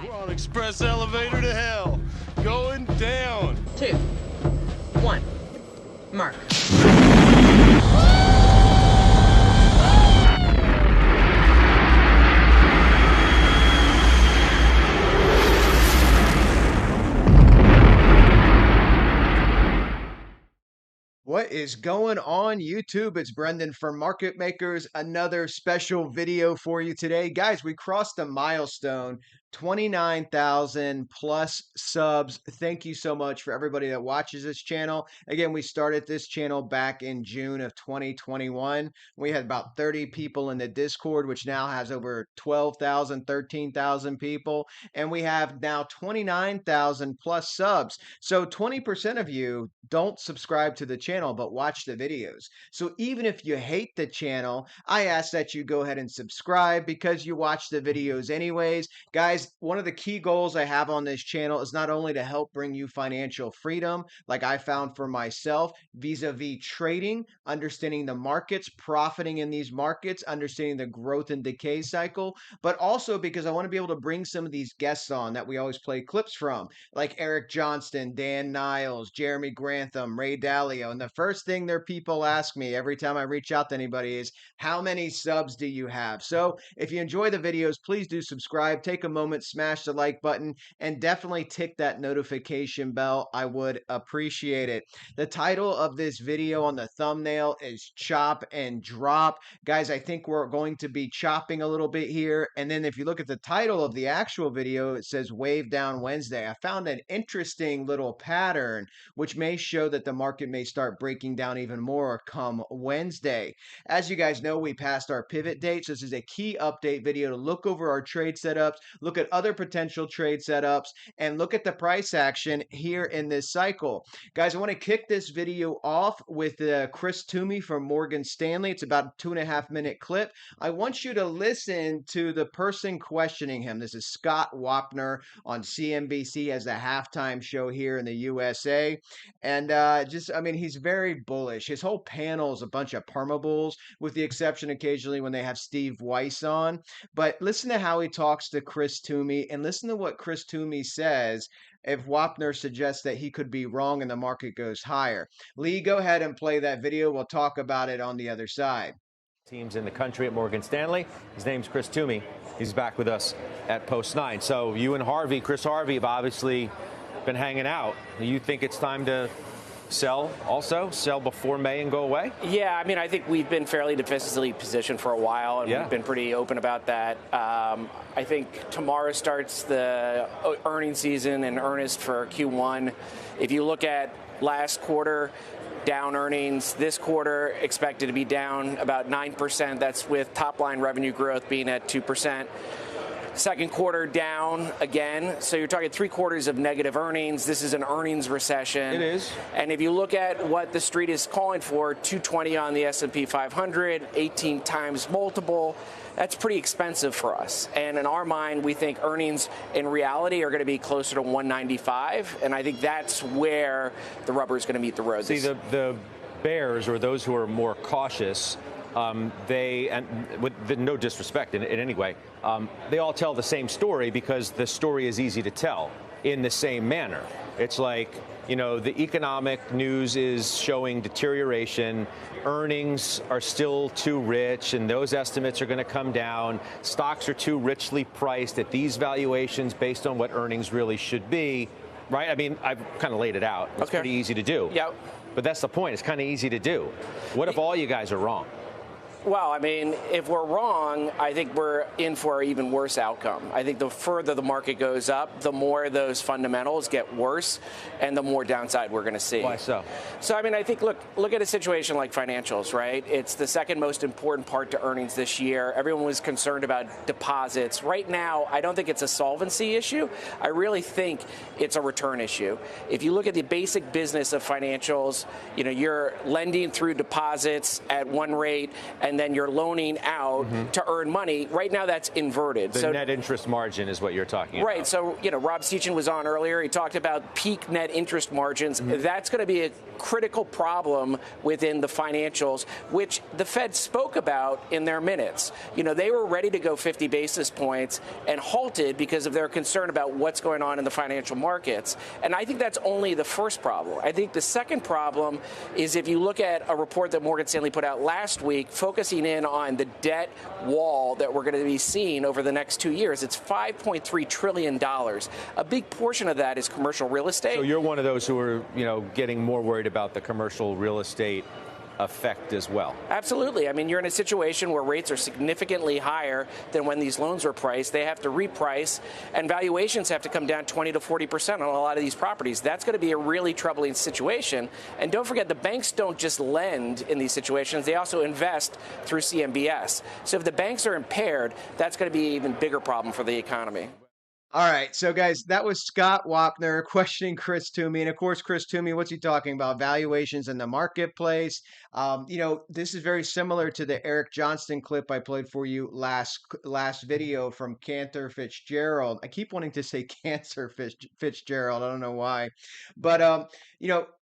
We're on express elevator to hell. Going down. 2, 1, mark. What is going on YouTube? It's Brendan from Market Makers. Another special video for you today. Guys, we crossed a milestone, 29,000 plus subs. Thank you so much for everybody that watches this channel. Again, we started this channel back in June of 2021. We had about 30 people in the Discord, which now has over 12,000, 13,000 people. And we have now 29,000 plus subs. So 20% of you don't subscribe to the channel, but watch the videos. So even if you hate the channel, I ask that you go ahead and subscribe because you watch the videos anyways. Guys, one of the key goals I have on this channel is not only to help bring you financial freedom, like I found for myself, vis-a-vis trading, understanding the markets, profiting in these markets, understanding the growth and decay cycle, but also because I want to be able to bring some of these guests on that we always play clips from, like Eric Johnston, Dan Niles, Jeremy Grantham, Ray Dalio. And the first thing their people ask me every time I reach out to anybody is, how many subs do you have? So if you enjoy the videos, please do subscribe. Take a moment, smash the like button, and definitely tick that notification bell. I would appreciate it. The title of this video on the thumbnail is Chop and Drop. Guys, I think we're going to be chopping a little bit here. And then if you look at the title of the actual video, it says Wave Down Wednesday. I found an interesting little pattern, which may show that the market may start breaking down even more come Wednesday. As you guys know, we passed our pivot date. So this is a key update video to look over our trade setups, look at other potential trade setups, and look at the price action here in this cycle. Guys, I want to kick this video off with Chris Toomey from Morgan Stanley. It's about a 2.5 minute clip. I want you to listen to the person questioning him. This is Scott Wapner on CNBC as a halftime show here in the USA. And he's very bullish. His whole panel is a bunch of permabulls, with the exception occasionally when they have Steve Weiss on. But listen to how he talks to Chris Toomey, and listen to what Chris Toomey says if Wapner suggests that he could be wrong and the market goes higher. Lee, go ahead and play that video. We'll talk about it on the other side. Teams in the country at Morgan Stanley. His name's Chris Toomey. He's back with us at Post 9. So you and Chris Harvey have obviously been hanging out. You think it's time to sell before May and go away? Yeah, I mean, I think we've been fairly defensively positioned for a while, and we've been pretty open about that. I think tomorrow starts the earnings season in earnest for Q1. If you look at last quarter, down earnings. This quarter expected to be down about 9%. That's with top line revenue growth being at 2%. Second quarter down again. So you're talking 3 quarters of negative earnings. This is an earnings recession. It is. And if you look at what the street is calling for, 220 on the S&P 500, 18 times multiple, that's pretty expensive for us. And in our mind, we think earnings in reality are going to be closer to 195. And I think that's where the rubber is going to meet the road. See, the bears, or those who are more cautious, they, and with no disrespect in any way, they all tell the same story because the story is easy to tell in the same manner. It's like, the economic news is showing deterioration. Earnings are still too rich, and those estimates are going to come down. Stocks are too richly priced at these valuations based on what earnings really should be, right? I mean, I've kind of laid it out. It's pretty easy to do. Yep. But that's the point. It's kind of easy to do. What if all you guys are wrong? Well, I mean, if we're wrong, I think we're in for an even worse outcome. I think the further the market goes up, the more those fundamentals get worse, and the more downside we're going to see. Why so? So, I mean, I think, look at a situation like financials, right? It's the second most important part to earnings this year. Everyone was concerned about deposits. Right now, I don't think it's a solvency issue. I really think it's a return issue. If you look at the basic business of financials, you're lending through deposits at one rate, and and then you're loaning out to earn money. Right now, that's inverted. The net interest margin is what you're talking about. Right. So, Rob Sechan was on earlier. He talked about peak net interest margins. That's going to be a critical problem within the financials, which the Fed spoke about in their minutes. They were ready to go 50 basis points and halted because of their concern about what's going on in the financial markets. And I think that's only the first problem. I think the second problem is if you look at a report that Morgan Stanley put out last week, focusing in on the debt wall that we're going to be seeing over the next 2 years. It's $5.3 trillion. A big portion of that is commercial real estate. So you're one of those who are, getting more worried about the commercial real estate effect as well. Absolutely. I mean, you're in a situation where rates are significantly higher than when these loans were priced. They have to reprice, and valuations have to come down 20 to 40% on a lot of these properties. That's going to be a really troubling situation. And don't forget, the banks don't just lend in these situations. They also invest through CMBS. So if the banks are impaired, that's going to be an even bigger problem for the economy. All right, so guys, that was Scott Wapner questioning Chris Toomey. And of course, Chris Toomey, what's he talking about? Valuations in the marketplace. This is very similar to the Eric Johnston clip I played for you last video from Cantor Fitzgerald. I keep wanting to say Cancer Fitzgerald. I don't know why. But,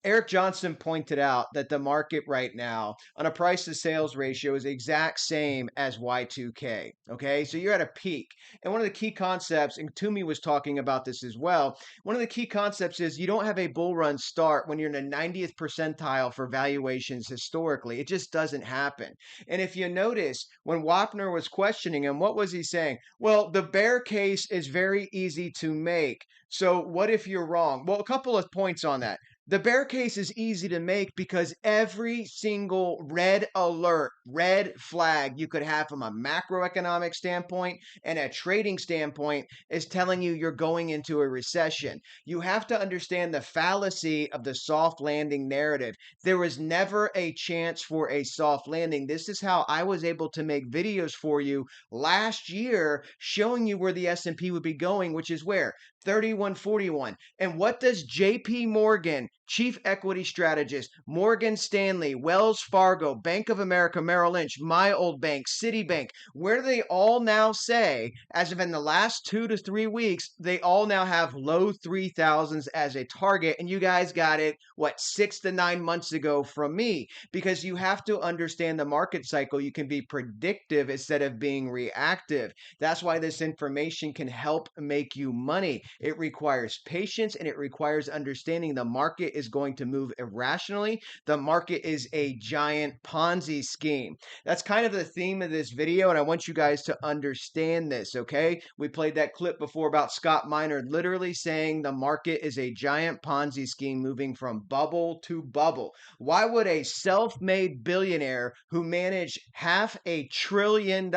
Eric Johnston pointed out that the market right now on a price to sales ratio is the exact same as Y2K. Okay, so you're at a peak. And one of the key concepts, and Toomey was talking about this as well, one of the key concepts is you don't have a bull run start when you're in the 90th percentile for valuations historically. It just doesn't happen. And if you notice, when Wapner was questioning him, what was he saying? Well, the bear case is very easy to make. So what if you're wrong? Well, a couple of points on that. The bear case is easy to make because every single red alert, red flag you could have from a macroeconomic standpoint and a trading standpoint is telling you you're going into a recession. You have to understand the fallacy of the soft landing narrative. There was never a chance for a soft landing. This is how I was able to make videos for you last year showing you where the S&P would be going, which is where? 3141. And what does JP Morgan, Chief Equity Strategist, Morgan Stanley, Wells Fargo, Bank of America, Merrill Lynch, my old bank, Citibank, where do they all now say, as of in the last 2 to 3 weeks, they all now have low 3000s as a target. And you guys got it, 6 to 9 months ago from me, because you have to understand the market cycle. You can be predictive instead of being reactive. That's why this information can help make you money. It requires patience and it requires understanding the market is going to move irrationally. The market is a giant Ponzi scheme. That's kind of the theme of this video, and I want you guys to understand this, okay? We played that clip before about Scott Minerd literally saying the market is a giant Ponzi scheme moving from bubble to bubble. Why would a self-made billionaire who managed $500 billion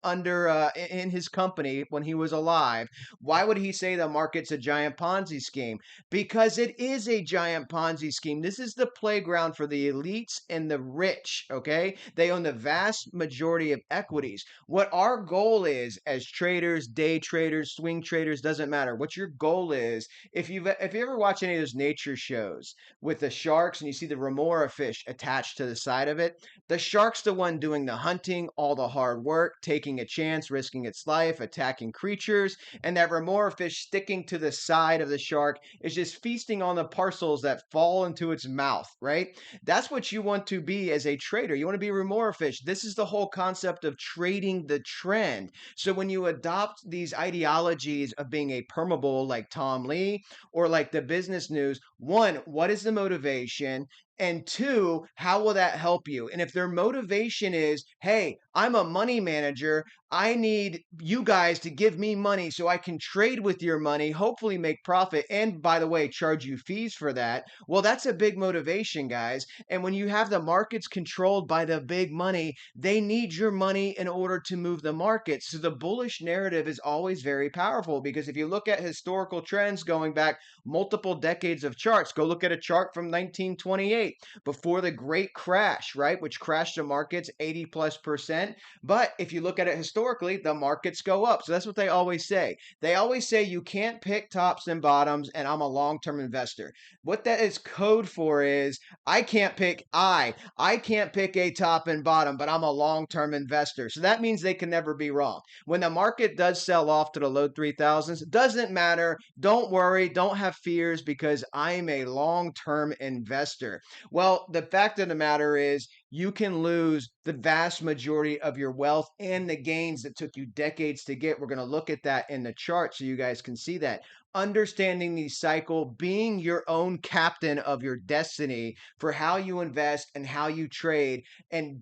under in his company when he was alive, why would he say the market's a giant Ponzi scheme? Because it is a giant Ponzi scheme. This is the playground for the elites and the rich, okay? They own the vast majority of equities. What our goal is as traders, day traders, swing traders, doesn't matter. What your goal is, if you ever watch any of those nature shows with the sharks and you see the remora fish attached to the side of it, the shark's the one doing the hunting, all the hard work, taking a chance, risking its life, attacking creatures, and that remora fish sticking to the side of the shark is just feasting on the parcels that fall into its mouth, right? That's what you want to be as a trader. You want to be a remora fish. This is the whole concept of trading the trend. So when you adopt these ideologies of being a permabull like Tom Lee or like the business news, one, what is the motivation? And two, how will that help you? And if their motivation is, hey, I'm a money manager, I need you guys to give me money so I can trade with your money, hopefully make profit, and by the way, charge you fees for that. Well, that's a big motivation, guys. And when you have the markets controlled by the big money, they need your money in order to move the market. So the bullish narrative is always very powerful, because if you look at historical trends going back multiple decades of charts, go look at a chart from 1928. 2008 before the great crash, right? Which crashed the markets 80+%. But if you look at it historically, the markets go up. So that's what they always say. They always say you can't pick tops and bottoms, and I'm a long-term investor. What that is code for is I can't pick a top and bottom, but I'm a long-term investor. So that means they can never be wrong. When the market does sell off to the low 3000s, doesn't matter. Don't worry. Don't have fears because I'm a long-term investor. Well, the fact of the matter is you can lose the vast majority of your wealth and the gains that took you decades to get. We're going to look at that in the chart so you guys can see that. Understanding the cycle, being your own captain of your destiny for how you invest and how you trade, and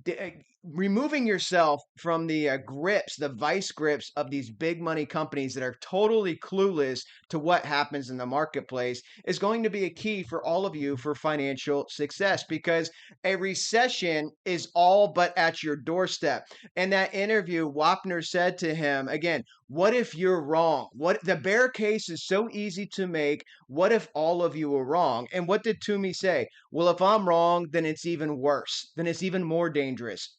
removing yourself from the grips, the vice grips of these big money companies that are totally clueless to what happens in the marketplace is going to be a key for all of you for financial success, because a recession is all but at your doorstep. In that interview, Wapner said to him, again, what if you're wrong? What the bear case is so easy to make. What if all of you are wrong? And what did Toomey say? Well, if I'm wrong, then it's even worse. Then it's even more dangerous,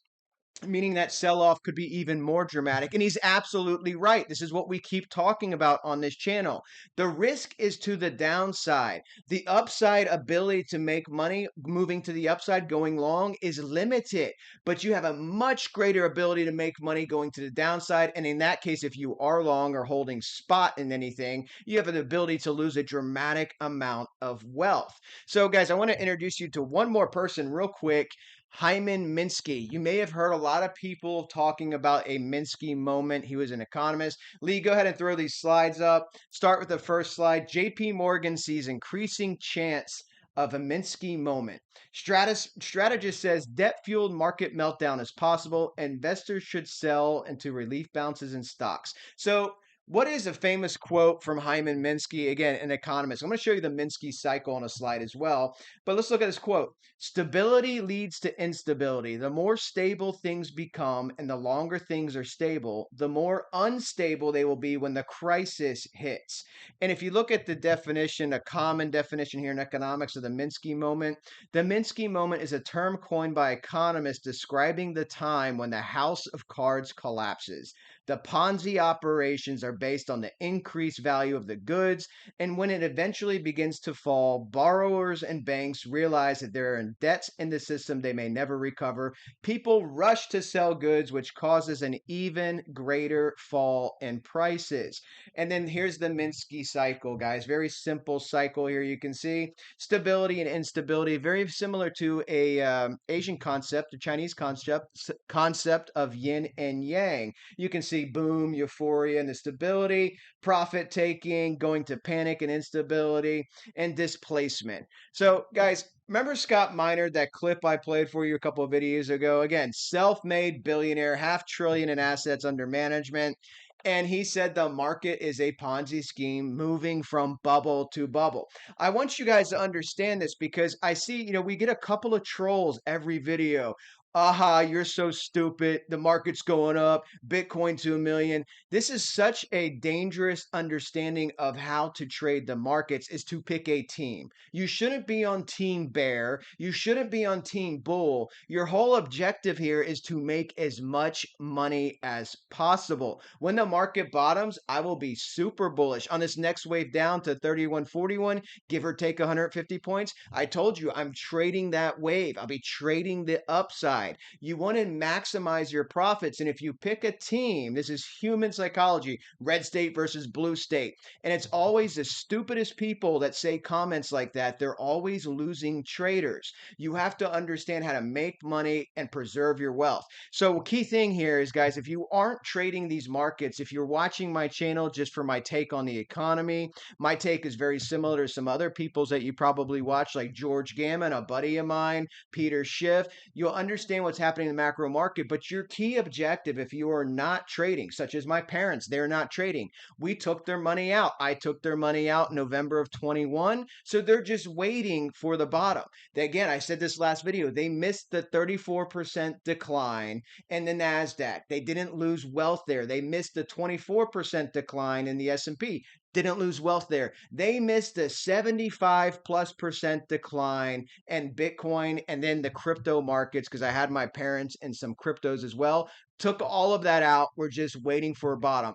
meaning that sell-off could be even more dramatic. And he's absolutely right. This is what we keep talking about on this channel. The risk is to the downside. The upside ability to make money moving to the upside, going long, is limited, but you have a much greater ability to make money going to the downside. And in that case, if you are long or holding spot in anything, you have an ability to lose a dramatic amount of wealth. So guys, I want to introduce you to one more person real quick. Hyman Minsky. You may have heard a lot of people talking about a Minsky moment. He was an economist. Lee, go ahead and throw these slides up. Start with the first slide. JP Morgan sees increasing chance of a Minsky moment. Strategist says debt-fueled market meltdown is possible. Investors should sell into relief bounces in stocks. So what is a famous quote from Hyman Minsky? Again, an economist. I'm going to show you the Minsky cycle on a slide as well. But let's look at this quote. Stability leads to instability. The more stable things become and the longer things are stable, the more unstable they will be when the crisis hits. And if you look at the definition, a common definition here in economics of the Minsky moment is a term coined by economists describing the time when the house of cards collapses. The Ponzi operations are based on the increased value of the goods, and when it eventually begins to fall, borrowers and banks realize that there are debts in the system they may never recover. People rush to sell goods, which causes an even greater fall in prices. And then here's the Minsky cycle, guys. Very simple cycle here. You can see stability and instability, very similar to a Asian concept, a Chinese concept of yin and yang. You can see boom, euphoria, and the stability, profit taking, going to panic and instability, and displacement. So, guys, remember Scott Minerd, that clip I played for you a couple of videos ago? Again, self-made billionaire, $500 billion in assets under management. And he said the market is a Ponzi scheme moving from bubble to bubble. I want you guys to understand this because I see, we get a couple of trolls every video. Aha, you're so stupid. The market's going up. Bitcoin to 1 million. This is such a dangerous understanding of how to trade the markets, is to pick a team. You shouldn't be on team bear. You shouldn't be on team bull. Your whole objective here is to make as much money as possible. When the market bottoms, I will be super bullish on this next wave down to 31.41, give or take 150 points. I told you I'm trading that wave. I'll be trading the upside. You want to maximize your profits. And if you pick a team, this is human psychology, red state versus blue state. And it's always the stupidest people that say comments like that. They're always losing traders. You have to understand how to make money and preserve your wealth. So key thing here is, guys, if you aren't trading these markets, if you're watching my channel just for my take on the economy, my take is very similar to some other people's that you probably watch, like George Gammon, a buddy of mine, Peter Schiff. You'll understand what's happening in the macro market, but your key objective, if you are not trading, such as my parents, they're not trading. We took their money out. I took their money out in November of 21. So they're just waiting for the bottom. Again, I said this last video, they missed the 34% decline in the NASDAQ. They didn't lose wealth there. They missed the 24% decline in the S&P. didn't lose wealth there. They missed a 75+% decline in Bitcoin and then the crypto markets, because I had my parents in some cryptos as well. Took all of that out. We're just waiting for a bottom.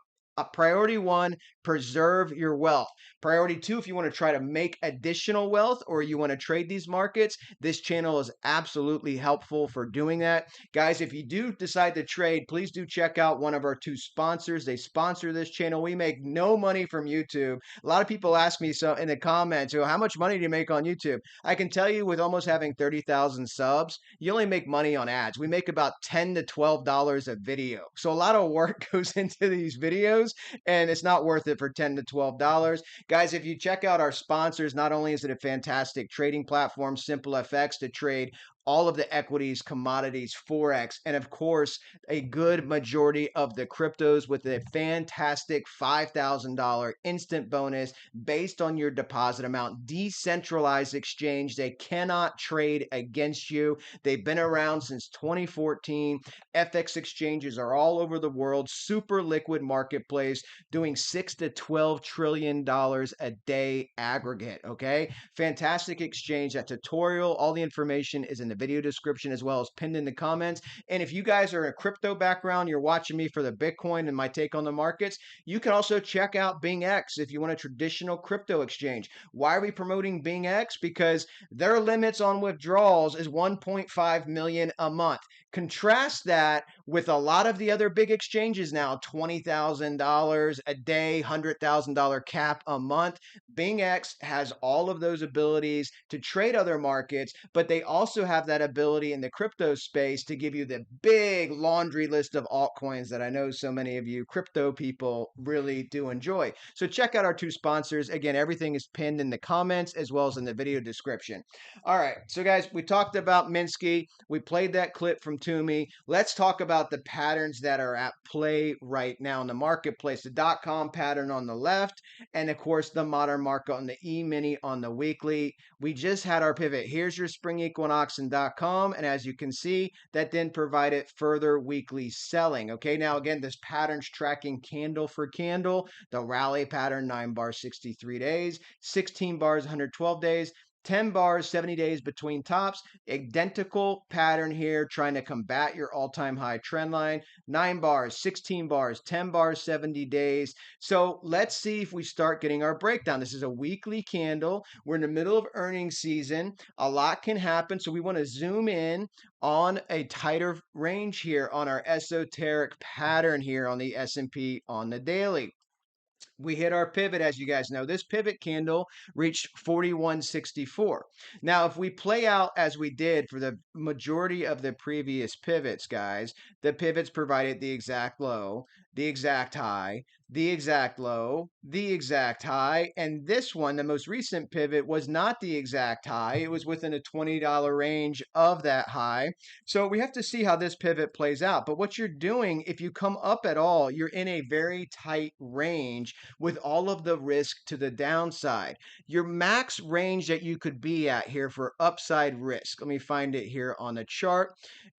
Priority one, preserve your wealth. Priority two, if you want to try to make additional wealth or you want to trade these markets, this channel is absolutely helpful for doing that. Guys, if you do decide to trade, please do check out one of our two sponsors. They sponsor this channel. We make no money from YouTube. A lot of people ask me so in the comments, how much money do you make on YouTube? I can tell you with almost having 30,000 subs, you only make money on ads. We make about $10 to $12 a video. So a lot of work goes into these videos and it's not worth it for $10 to $12. Guys, if you check out our sponsors, not only is it a fantastic trading platform, SimpleFX, to trade all of the equities, commodities, Forex, and of course, a good majority of the cryptos with a fantastic $5,000 instant bonus based on your deposit amount. Decentralized exchange. They cannot trade against you. They've been around since 2014. FX exchanges are all over the world. Super liquid marketplace doing $6 to $12 trillion a day aggregate. Okay. Fantastic exchange. That tutorial, all the information is in the video description as well as pinned in the comments. And if you guys are in a crypto background, you're watching me for the Bitcoin and my take on the markets, you can also check out BingX if you want a traditional crypto exchange. Why are we promoting BingX? Because their limits on withdrawals is 1.5 million a month. Contrast that with a lot of the other big exchanges now, $20,000 a day, $100,000 cap a month. BingX has all of those abilities to trade other markets, but they also have that ability in the crypto space to give you the big laundry list of altcoins that I know so many of you crypto people really do enjoy. So check out our two sponsors. Again, everything is pinned in the comments as well as in the video description. All right, so guys, we talked about Minsky. We played that clip from Toomey. Let's talk about the patterns that are at play right now in the marketplace. The .com pattern on the left, and of course the modern market on the E-mini on the weekly. We just had our pivot. Here's your spring equinox in .com, and as you can see, that then provided further weekly selling. Okay, now again, this pattern's tracking candle for candle. The rally pattern, 9 bars, 63 days, 16 bars, 112 days. 10 bars, 70 days between tops. Identical pattern here, trying to combat your all-time high trend line. 9 bars, 16 bars, 10 bars, 70 days. So let's see if we start getting our breakdown. This is a weekly candle. We're in the middle of earnings season. A lot can happen. So we want to zoom in on a tighter range here on our esoteric pattern here on the S&P on the daily. We hit our pivot, as you guys know. This pivot candle reached 41.64. Now, if we play out as we did for the majority of the previous pivots, guys, the pivots provided the exact low, the exact high, the exact low, the exact high, and this one, the most recent pivot, was not the exact high. It was within a $20 range of that high. So we have to see how this pivot plays out. But what you're doing, if you come up at all, you're in a very tight range with all of the risk to the downside. Your max range that you could be at here for upside risk, let me find it here on the chart,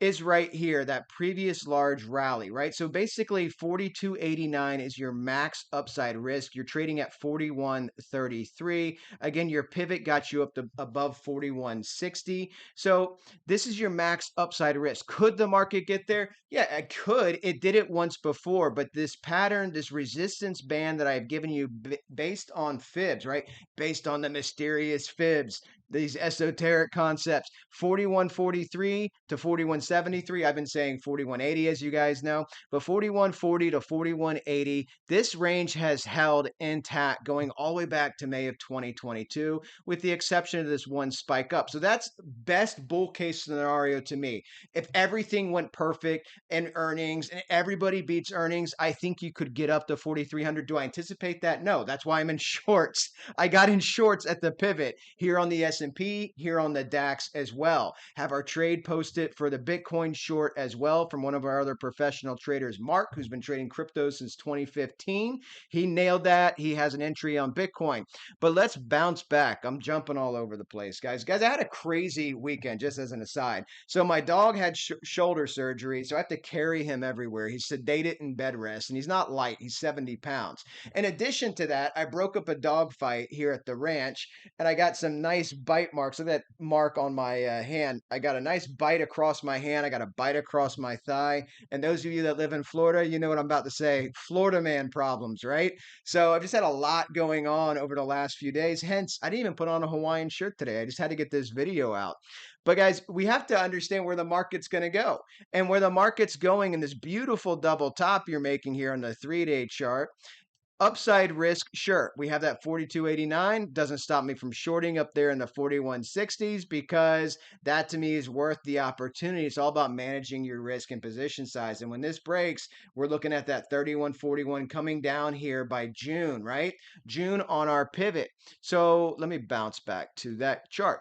is right here, that previous large rally, right? So basically 42.89 is your max upside risk. You're trading at 41.33. Again, your pivot got you up to above 41.60. So this is your max upside risk. Could the market get there? Yeah, it could. It did it once before, but this pattern, this resistance band that I've given you based on fibs, right? Based on the mysterious fibs, these esoteric concepts, 41.43 to 41.73. I've been saying 41.80, as you guys know, but 41.40 to 41.80. This range has held intact going all the way back to May of 2022, with the exception of this one spike up. So that's best bull case scenario to me. If everything went perfect in earnings and everybody beats earnings, I think you could get up to 4,300. Do I anticipate that? No, that's why I'm in shorts. I got in shorts at the pivot here on the S&P S&P, here on the DAX as well. Have our trade posted for the Bitcoin short as well from one of our other professional traders, Mark, who's been trading crypto since 2015. He nailed that. He has an entry on Bitcoin. But let's bounce back. I'm jumping all over the place, guys. Guys, I had a crazy weekend, just as an aside. So my dog had shoulder surgery, so I have to carry him everywhere. He's sedated in bed rest, and he's not light. He's 70 pounds. In addition to that, I broke up a dog fight here at the ranch, and I got some nice bite marks. Look at that mark on my hand. I got a nice bite across my hand. I got a bite across my thigh. And those of you that live in Florida, you know what I'm about to say. Florida man problems, right? So I've just had a lot going on over the last few days. Hence, I didn't even put on a Hawaiian shirt today. I just had to get this video out. But guys, we have to understand where the market's going to go. And where the market's going in this beautiful double top you're making here on the 3-day chart. Upside risk, sure. We have that 42.89. Doesn't stop me from shorting up there in the 41.60s because that to me is worth the opportunity. It's all about managing your risk and position size. And when this breaks, we're looking at that 31.41 coming down here by June, right? June on our pivot. So let me bounce back to that chart.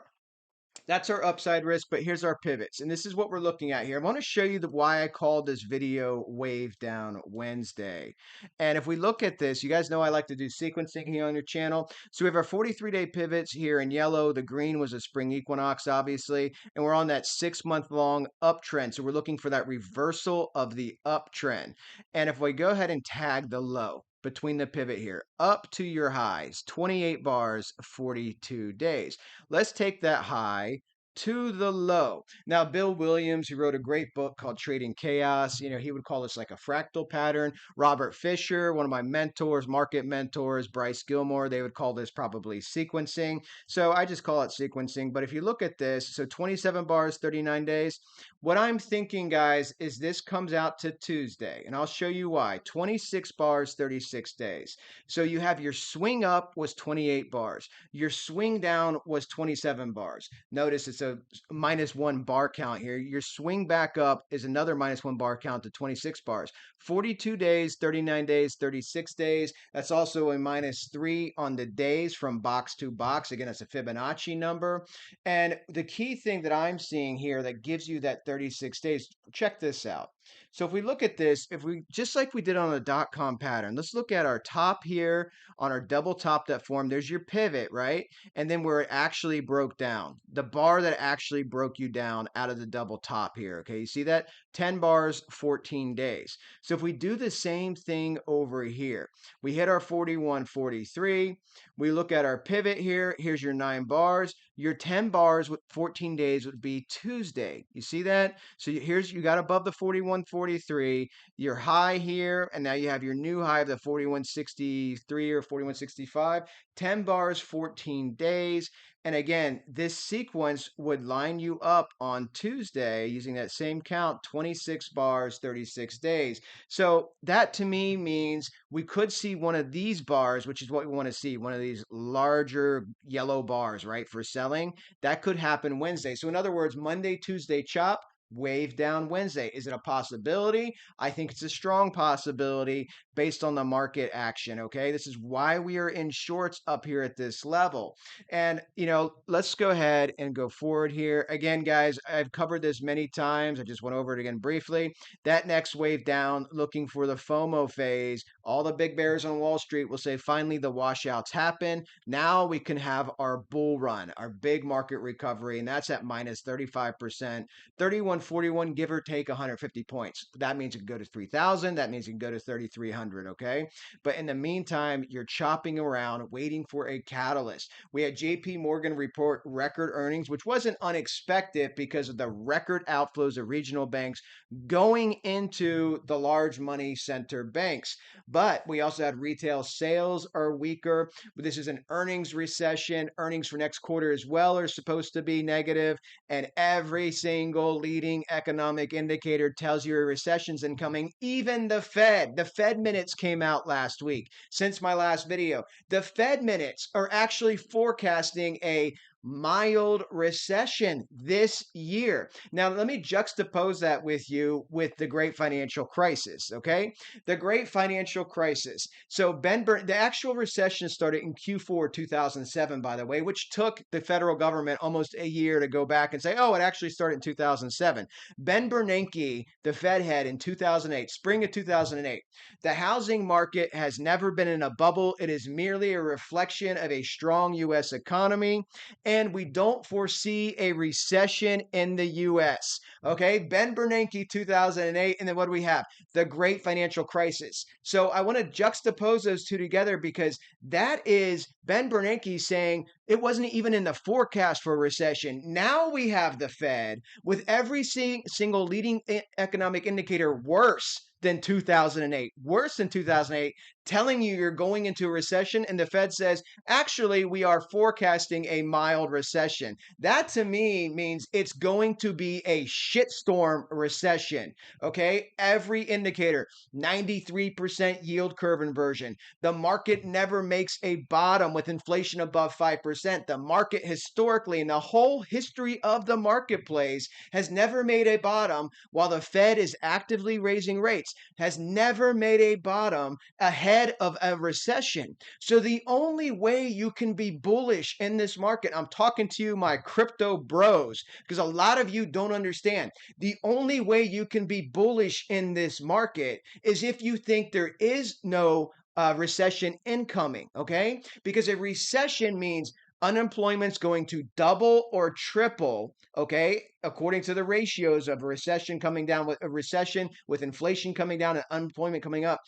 That's our upside risk, but here's our pivots. And this is what we're looking at here. I want to show you why I called this video Wave Down Wednesday. And if we look at this, you guys know I like to do sequencing here on your channel. So we have our 43-day pivots here in yellow. The green was a spring equinox, obviously. And we're on that 6-month-long uptrend. So we're looking for that reversal of the uptrend. And if we go ahead and tag the low between the pivot here, up to your highs, 28 bars, 42 days. Let's take that high to the low. Now, Bill Williams, who wrote a great book called Trading Chaos, you know, he would call this like a fractal pattern. Robert Fisher, one of my mentors, market mentors, Bryce Gilmore, they would call this probably sequencing. So I just call it sequencing. But if you look at this, so 27 bars, 39 days. What I'm thinking, guys, is this comes out to Tuesday, and I'll show you why. 26 bars, 36 days. So you have your swing up was 28 bars. Your swing down was 27 bars. Notice it's a -1 bar count here. Your swing back up is another -1 bar count to 26 bars. 42 days, 39 days, 36 days. That's also a -3 on the days from box to box. Again, it's a Fibonacci number. And the key thing that I'm seeing here that gives you that 36 days, check this out. So if we look at this, if we just like we did on the .com pattern, let's look at our top here on our double top that formed. There's your pivot, right? And then where it actually broke down, the bar that actually broke you down out of the double top here. Okay, you see that? 10 bars, 14 days. So if we do the same thing over here, we hit our 41.43. We look at our pivot here. Here's your 9 bars. Your 10 bars with 14 days would be Tuesday. You see that? So here's, you got above the 41.43, your high here, and now you have your new high of the 41.63 or 41.65. 10 bars, 14 days. And again, this sequence would line you up on Tuesday using that same count, 26 bars, 36 days. So that to me means we could see one of these bars, which is what we want to see, one of these larger yellow bars, right, for selling. That could happen Wednesday. So in other words, Monday, Tuesday chop, wave down Wednesday. Is it a possibility? I think it's a strong possibility based on the market action, okay? This is why we are in shorts up here at this level. And, you know, let's go ahead and go forward here. Again, guys, I've covered this many times. I just went over it again briefly. That next wave down, looking for the FOMO phase. All the big bears on Wall Street will say, finally, the washouts happen. Now we can have our bull run, our big market recovery, and that's at -35%. 31.41, give or take 150 points. That means it can go to 3,000. That means it can go to 3,300, okay? But in the meantime, you're chopping around, waiting for a catalyst. We had JP Morgan report record earnings, which wasn't unexpected because of the record outflows of regional banks going into the large money center banks. But we also had retail sales are weaker. This is an earnings recession. Earnings for next quarter as well are supposed to be negative, and every single leading economic indicator tells you a recession's incoming. Even the Fed minutes came out last week. Since my last video, the Fed minutes are actually forecasting a mild recession this year. Now, let me juxtapose that with you with the great financial crisis, okay? The great financial crisis. So the actual recession started in Q4 2007, by the way, which took the federal government almost a year to go back and say, oh, it actually started in 2007. Ben Bernanke, the Fed head in 2008, spring of 2008, the housing market has never been in a bubble. It is merely a reflection of a strong U.S. economy, and we don't foresee a recession in the U.S. Okay, Ben Bernanke, 2008, and then what do we have? The great financial crisis. So I want to juxtapose those two together because that is Ben Bernanke saying it wasn't even in the forecast for a recession. Now we have the Fed with every single leading economic indicator worse than 2008, telling you you're going into a recession, and the Fed says, actually, we are forecasting a mild recession. That to me means it's going to be a shitstorm recession, okay? Every indicator, 93% yield curve inversion. The market never makes a bottom with inflation above 5%. The market historically, in the whole history of the marketplace, has never made a bottom while the Fed is actively raising rates, has never made a bottom ahead of a recession. So the only way you can be bullish in this market, I'm talking to you, my crypto bros, because a lot of you don't understand. The only way you can be bullish in this market is if you think there is no recession incoming, okay? Because a recession means unemployment's going to double or triple, okay, according to the ratios of a recession coming down with a recession with inflation coming down and unemployment coming up.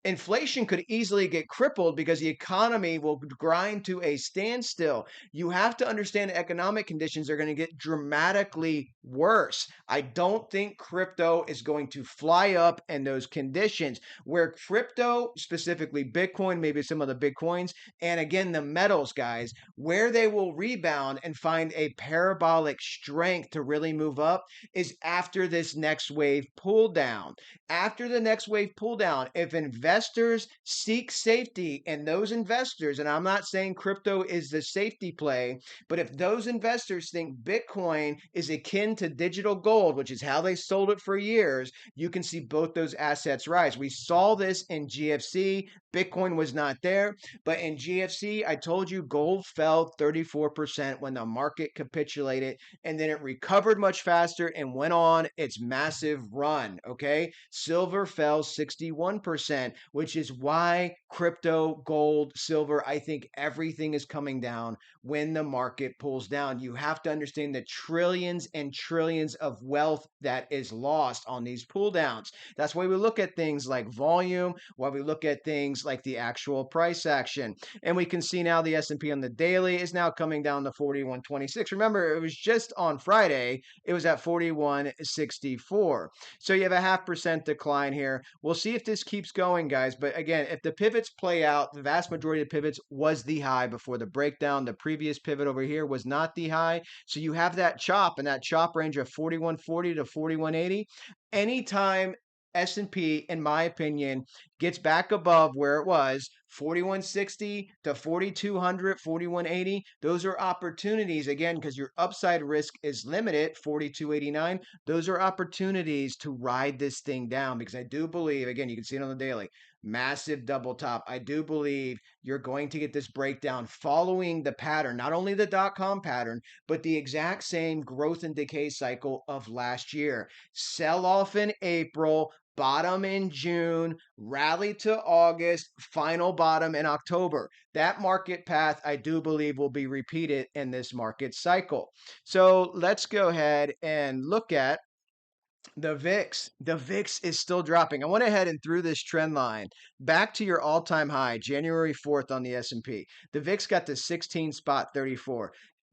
Inflation could easily get crippled because the economy will grind to a standstill. You have to understand economic conditions are going to get dramatically worse. I don't think crypto is going to fly up in those conditions where crypto, specifically Bitcoin, maybe some of the Bitcoins, and again, the metals guys, where they will rebound and find a parabolic strength to really move up is after this next wave pull down. After the next wave pull down, if investors seek safety, and those investors, and I'm not saying crypto is the safety play, but if those investors think Bitcoin is akin to digital gold, which is how they sold it for years, you can see both those assets rise. We saw this in GFC. Bitcoin was not there, but in GFC, I told you gold fell 34% when the market capitulated, and then it recovered much faster and went on its massive run, okay? Silver fell 61%, which is why crypto, gold, silver, I think everything is coming down when the market pulls down. You have to understand the trillions and trillions of wealth that is lost on these pull downs. That's why we look at things like volume, why we look at things like the actual price action. And we can see now the S&P on the daily is now coming down to 41.26. Remember, it was just on Friday, it was at 41.64. So you have a 0.5% decline here. We'll see if this keeps going, guys. But again, if the pivots play out, the vast majority of pivots was the high before the breakdown. The previous pivot over here was not the high. So you have that chop, and that chop range of 41.40 to 41.80. Anytime S&P, in my opinion, gets back above where it was, 4160 to 4200, 4180, those are opportunities, again, because your upside risk is limited, 4289. Those are opportunities to ride this thing down, because I do believe, again, you can see it on the daily, massive double top. I do believe you're going to get this breakdown following the pattern, not only the dot-com pattern, but the exact same growth and decay cycle of last year. Sell off in April, bottom in June, rally to August, final bottom in October. That market path, I do believe, will be repeated in this market cycle. So let's go ahead and look at the VIX. The VIX is still dropping. I went ahead and threw this trend line back to your all-time high, January 4th on the S&P. The VIX got to 16.34.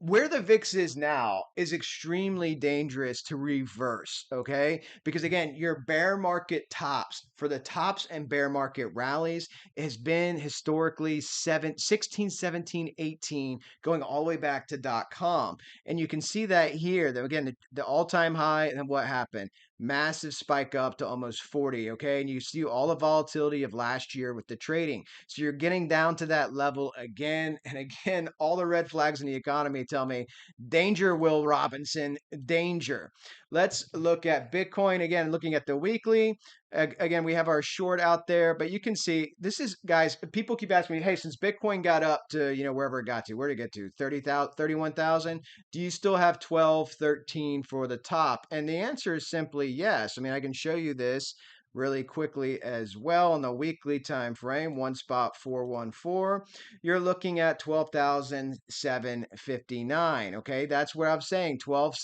Where the VIX is now is extremely dangerous to reverse, okay? Because again, your bear market tops, for the tops and bear market rallies, has been historically 16, 17, 18, going all the way back to .com. And you can see that here, that again, the all-time high, and what happened? massive spike up to almost 40, okay? And you see all the volatility of last year with the trading. So you're getting down to that level again and again. All the red flags in the economy tell me danger, Will Robinson, danger. Let's look at Bitcoin again, looking at the weekly. Again, we have our short out there, but you can see this is, guys, people keep asking me, hey, since Bitcoin got up to, wherever it got to, where did it get to? 30,000, 31,000? Do you still have 12, 13 for the top? And the answer is simply yes. I mean, I can show you this really quickly as well on the weekly time frame. One spot 414, you're looking at 12,759. Okay, that's what I'm saying. 12,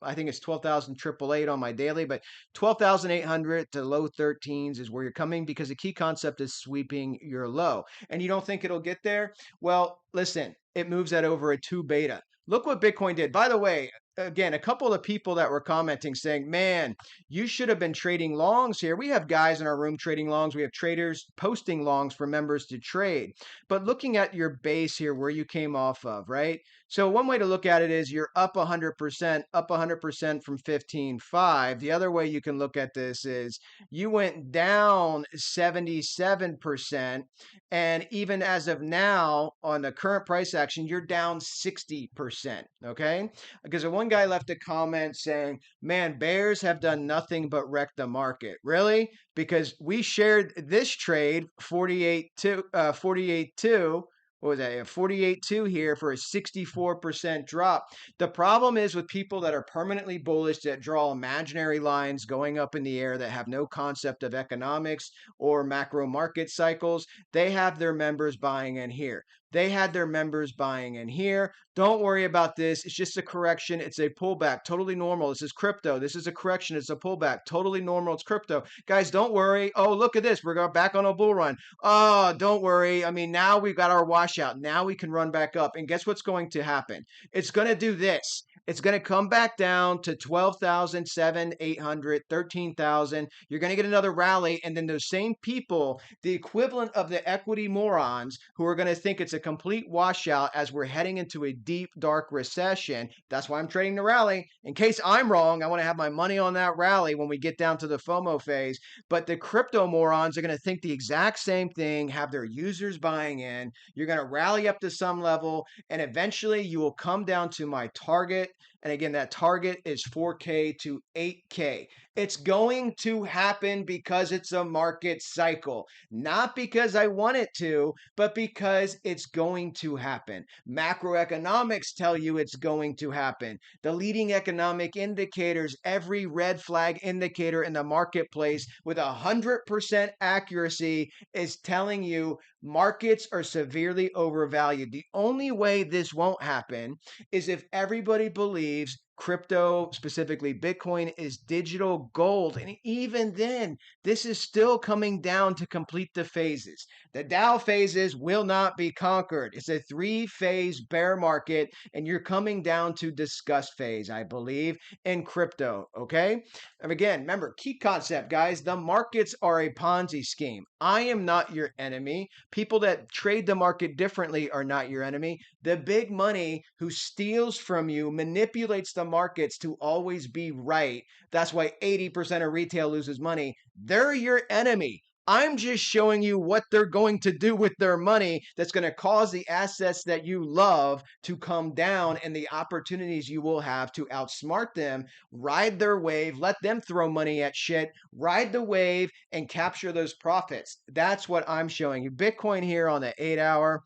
I think it's 12,888 on my daily, but 12,800 to low 13s is where you're coming, because the key concept is sweeping your low. And you don't think it'll get there? Well, listen, it moves at over a 2 beta. Look what Bitcoin did. By the way, again, a couple of people that were commenting saying, man, you should have been trading longs here. We have guys in our room trading longs. We have traders posting longs for members to trade. But looking at your base here, where you came off of, right? So one way to look at it is you're up 100%, up 100% from 15.5. The other way you can look at this is you went down 77%. And even as of now, on the current price action, you're down 60%. Okay? Because one guy left a comment saying, man, bears have done nothing but wreck the market. Really? Because we shared this trade 48.2, what was that? 48.2 here for a 64% drop. The problem is with people that are permanently bullish, that draw imaginary lines going up in the air, that have no concept of economics or macro market cycles, they have their members buying in here. They had their members buying in here. Don't worry about this. It's just a correction. It's a pullback. Totally normal. This is crypto. This is a correction. It's a pullback. Totally normal. It's crypto. Guys, don't worry. Oh, look at this. We're going back on a bull run. Oh, don't worry. I mean, now we've got our washout. Now we can run back up. And guess what's going to happen? It's going to do this. It's going to come back down to 12,700, 13,000. You're going to get another rally. And then those same people, the equivalent of the equity morons who are going to think it's a complete washout as we're heading into a deep, dark recession. That's why I'm trading the rally. In case I'm wrong, I want to have my money on that rally when we get down to the FOMO phase. But the crypto morons are going to think the exact same thing, have their users buying in. You're going to rally up to some level, and eventually you will come down to my target. And again, that target is 4K to 8K. It's going to happen because it's a market cycle, not because I want it to, but because it's going to happen. Macroeconomics tell you it's going to happen. The leading economic indicators, every red flag indicator in the marketplace with 100% accuracy is telling you markets are severely overvalued. The only way this won't happen is if everybody believes crypto, specifically Bitcoin, is digital gold. And even then, this is still coming down to complete the phases. The Dow phases will not be conquered. It's a 3-phase bear market, and you're coming down to disgust phase, I believe, in crypto, okay? And again, remember, key concept, guys, the markets are a Ponzi scheme. I am not your enemy. People that trade the market differently are not your enemy. The big money who steals from you, manipulates the markets to always be right. That's why 80% of retail loses money. They're your enemy. I'm just showing you what they're going to do with their money that's going to cause the assets that you love to come down, and the opportunities you will have to outsmart them, ride their wave, let them throw money at shit, ride the wave, and capture those profits. That's what I'm showing you. Bitcoin here on the 8-hour.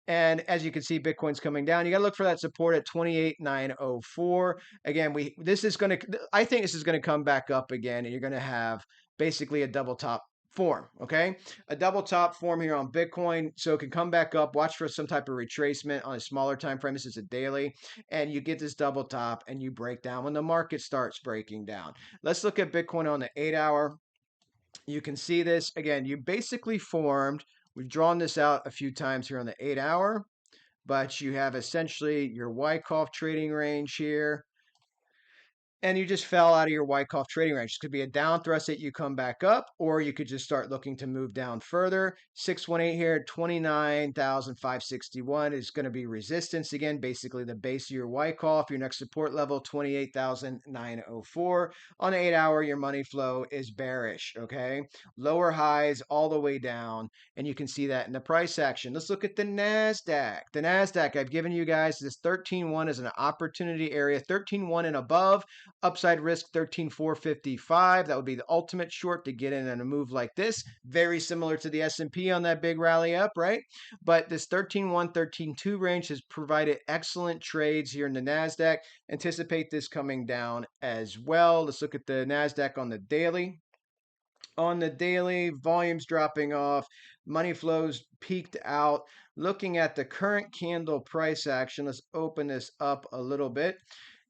And as you can see, Bitcoin's coming down. You got to look for that support at 28,904. Again, I think this is going to come back up again, and you're going to have basically a double top form, okay? A double top form here on Bitcoin, so it can come back up. Watch for some type of retracement on a smaller time frame. This is a daily, and you get this double top, and you break down when the market starts breaking down. Let's look at Bitcoin on the 8-hour. You can see this. Again, you basically formed, we've drawn this out a few times here on the 8-hour, but you have essentially your Wyckoff trading range here. and you just fell out of your Wyckoff trading range. This could be a down thrust that you come back up, or you could just start looking to move down further. 618 here, 29,561 is going to be resistance again, basically the base of your Wyckoff. Your next support level, 28,904. On the 8-hour, your money flow is bearish, okay? Lower highs all the way down, and you can see that in the price action. Let's look at the NASDAQ. The NASDAQ, I've given you guys this 13.1 as an opportunity area, 13.1 and above. Upside risk 13,455. That would be the ultimate short to get in on a move like this. Very similar to the S&P on that big rally up, right? But this 13.1, 13.2 range has provided excellent trades here in the NASDAQ. Anticipate this coming down as well. Let's look at the NASDAQ on the daily. On the daily, volumes dropping off, money flows peaked out. Looking at the current candle price action, let's open this up a little bit.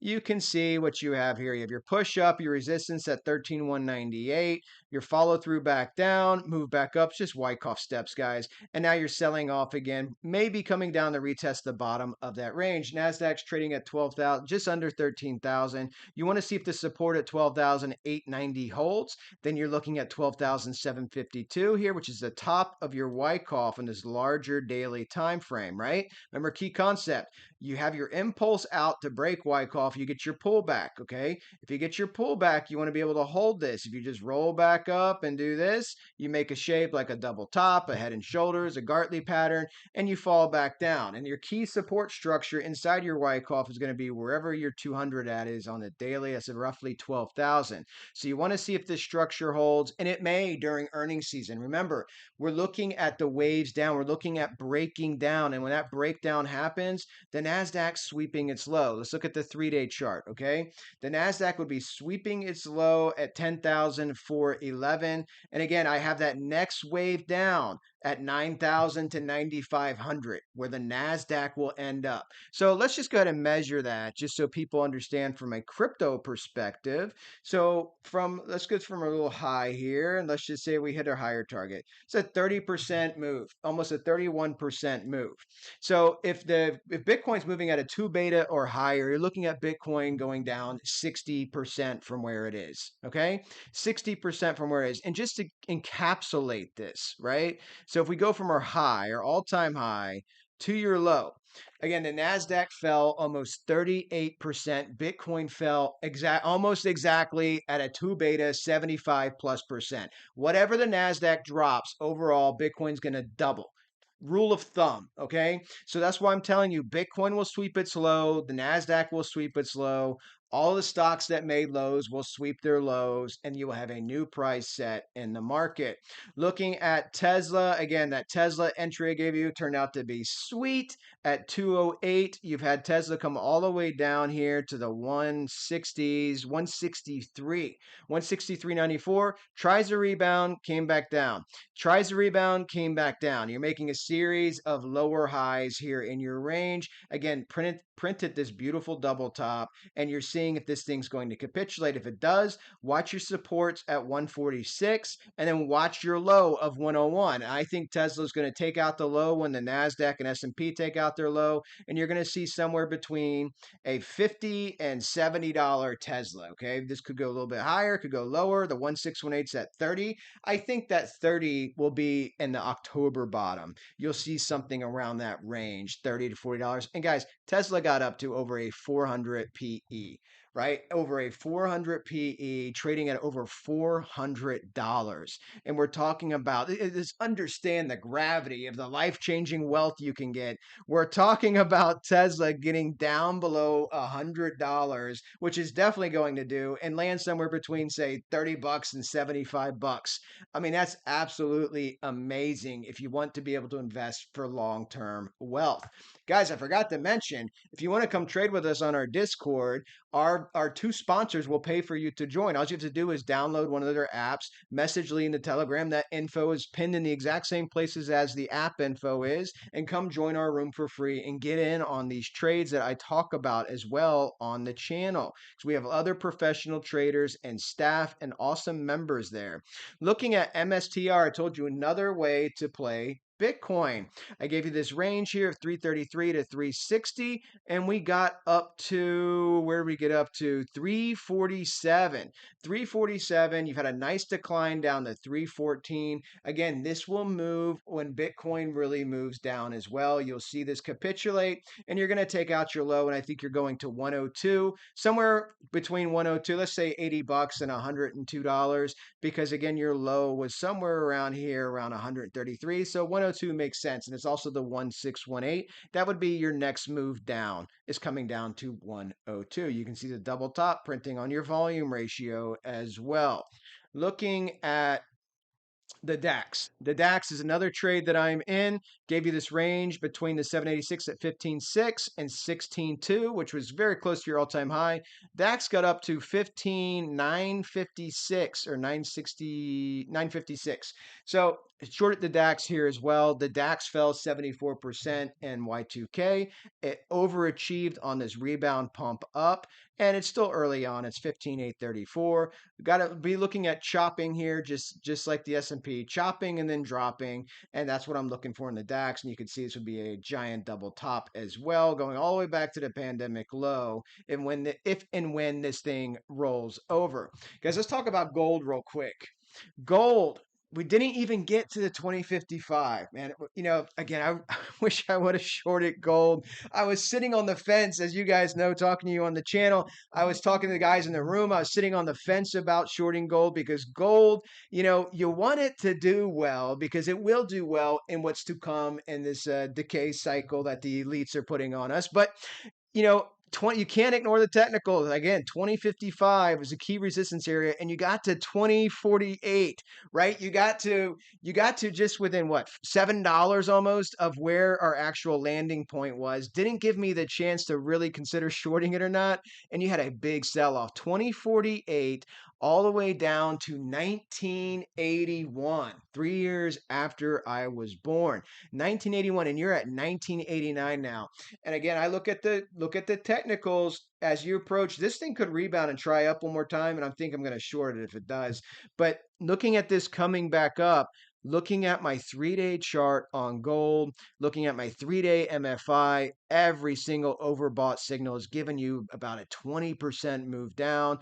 You can see what you have here. You have your push up, your resistance at 13,198, your follow through back down, move back up, just Wyckoff steps, guys. And now you're selling off again, maybe coming down to retest the bottom of that range. NASDAQ's trading at 12,000, just under 13,000. You want to see if the support at 12,890 holds. Then you're looking at 12,752 here, which is the top of your Wyckoff in this larger daily time frame, right? Remember, key concept. You have your impulse out to break Wyckoff, you get your pullback, okay? If you get your pullback, you want to be able to hold this. If you just roll back up and do this, you make a shape like a double top, a head and shoulders, a Gartley pattern, and you fall back down. And your key support structure inside your Wyckoff is going to be wherever your 200 at is on the daily. That's roughly 12,000. So you want to see if this structure holds, and it may during earnings season. Remember, we're looking at the waves down. We're looking at breaking down, and when that breakdown happens, the NASDAQ's sweeping its low. Let's look at the 3-day chart, okay? The NASDAQ would be sweeping its low at 10,411. And again, I have that next wave down at 9,000 to 9,500, where the NASDAQ will end up. So let's just go ahead and measure that just so people understand from a crypto perspective. So let's go from a little high here, and let's just say we hit our higher target. It's a 30% move, almost a 31% move. So if Bitcoin's moving at a 2 beta or higher, you're looking at Bitcoin going down 60% from where it is, okay? 60% from where it is. And just to encapsulate this, right? So if we go from our high, our all-time high, to your low, again, the NASDAQ fell almost 38%. Bitcoin fell almost exactly at a 2 beta, 75+%. Whatever the NASDAQ drops, overall, Bitcoin's going to double. Rule of thumb, okay? So that's why I'm telling you, Bitcoin will sweep its low, the NASDAQ will sweep its low, all the stocks that made lows will sweep their lows, and you will have a new price set in the market. Looking at Tesla, again, that Tesla entry I gave you turned out to be sweet at 208. You've had Tesla come all the way down here to the 160s, 163, 163.94. Tries a rebound, came back down. Tries a rebound, came back down. You're making a series of lower highs here in your range. Again, printed this beautiful double top, and you're seeing if this thing's going to capitulate. If it does, watch your supports at 146, and then watch your low of 101. I think Tesla's going to take out the low when the NASDAQ and S&P take out their low, and you're going to see somewhere between a $50 and $70 Tesla, okay? This could go a little bit higher, could go lower. The 1618's at 30. I think that 30 will be in the October bottom. You'll see something around that range, $30 to $40. And guys, Tesla got up to over a 400 PE, right? Over a 400 PE, trading at over $400. And we're talking about, understand the gravity of the life-changing wealth you can get. We're talking about Tesla getting down below $100, which is definitely going to do, and land somewhere between, say, $30 and $75. I mean, that's absolutely amazing if you want to be able to invest for long-term wealth. Guys, I forgot to mention, if you want to come trade with us on our Discord, our two sponsors will pay for you to join. All you have to do is download one of their apps, message Lee in the Telegram. That info is pinned in the exact same places as the app info is, and come join our room for free and get in on these trades that I talk about as well on the channel. So we have other professional traders and staff and awesome members there. Looking at MSTR, I told you another way to play Bitcoin. I gave you this range here of 333 to 360, and we got up to, where did we get up to? 347. 347. You've had a nice decline down to 314. Again, this will move when Bitcoin really moves down as well. You'll see this capitulate, and you're going to take out your low, and I think you're going to 102, somewhere between 102, let's say 80 bucks and $102, because again, your low was somewhere around here, around 133. So 102 makes sense. And it's also the 1618. That would be your next move down, is coming down to 102. You can see the double top printing on your volume ratio as well. Looking at the DAX. The DAX is another trade that I'm in. Gave you this range between the 786 at 15.6 and 16.2, which was very close to your all-time high. DAX got up to 15.956 or 956. So shorted the DAX here as well. The DAX fell 74% in Y2K. It overachieved on this rebound pump up, and it's still early on. It's 15.834. We've got to be looking at chopping here, just like the S&P, chopping and then dropping, and that's what I'm looking for in the DAX. And you can see this would be a giant double top as well, going all the way back to the pandemic low, and if and when this thing rolls over. Guys, let's talk about gold real quick. Gold. We didn't even get to the 2055, man. You know, again, I wish I would have shorted gold. I was sitting on the fence, as you guys know, talking to you on the channel. I was talking to the guys in the room. I was sitting on the fence about shorting gold, because gold, you know, you want it to do well, because it will do well in what's to come in this decay cycle that the elites are putting on us. But, you know, you can't ignore the technicals. Again, 2055 is a key resistance area, and you got to 2048, right? You got to just within what, $7 almost of where our actual landing point was. Didn't give me the chance to really consider shorting it or not, and you had a big sell-off. 2048 all the way down to 1981, 3 years after I was born. 1981, and you're at 1989 now. And again, I look at the technicals as you approach. This thing could rebound and try up one more time, and I think I'm going to short it if it does. But looking at this coming back up, looking at my 3-day chart on gold, looking at my 3-day MFI, every single overbought signal is giving you about a 20% move down.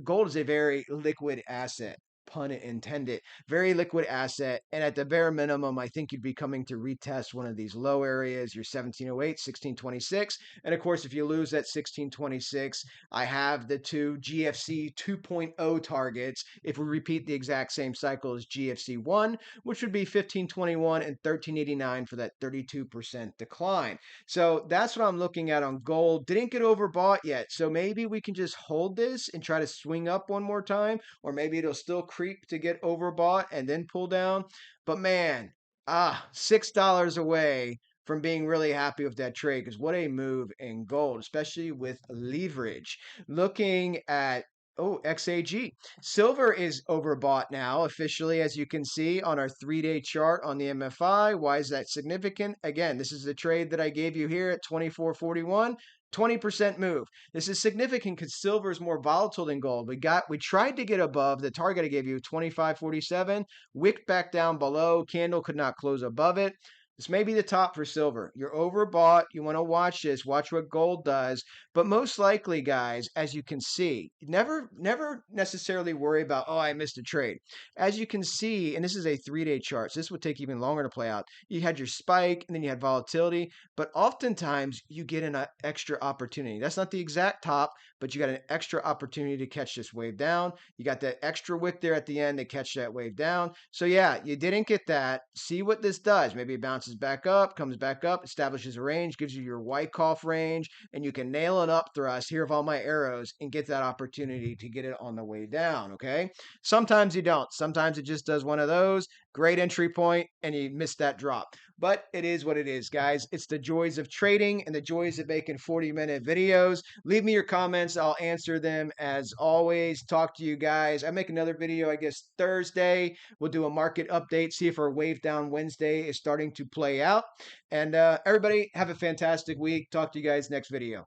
Gold is a very liquid asset, pun intended, very liquid asset. And at the bare minimum, I think you'd be coming to retest one of these low areas, your 1708, 1626. And of course, if you lose that 1626, I have the two GFC 2.0 targets. If we repeat the exact same cycle as GFC 1, which would be 1521 and 1389 for that 32% decline. So that's what I'm looking at on gold. Didn't get overbought yet. So maybe we can just hold this and try to swing up one more time, or maybe it'll still creep to get overbought and then pull down. But man, $6 away from being really happy with that trade, because what a move in gold, especially with leverage. Looking at XAG. Silver is overbought now officially, as you can see on our 3-day chart on the MFI. Why is that significant? Again, this is the trade that I gave you here at 24.41. 20% move. This is significant because silver is more volatile than gold. We tried to get above the target I gave you, 25.47, wicked back down below, candle could not close above it. This may be the top for silver. You're overbought. You want to watch this. Watch what gold does. But most likely, guys, as you can see, never necessarily worry about, oh, I missed a trade. As you can see, and this is a 3-day chart, so this would take even longer to play out. You had your spike, and then you had volatility. But oftentimes, you get an extra opportunity. That's not the exact top, but you got an extra opportunity to catch this wave down. You got that extra wick there at the end to catch that wave down. So yeah, you didn't get that. See what this does. Maybe it bounces back up, comes back up, establishes a range, gives you your Wyckoff range, and you can nail an up thrust. Here of all my arrows, and get that opportunity to get it on the way down, okay? Sometimes you don't. Sometimes it just does one of those. Great entry point, and you miss that drop. But it is what it is, guys. It's the joys of trading and the joys of making 40-minute videos. Leave me your comments. I'll answer them as always. Talk to you guys. I make another video, I guess, Thursday. We'll do a market update, see if our wave down Wednesday is starting to play out. And everybody, have a fantastic week. Talk to you guys next video.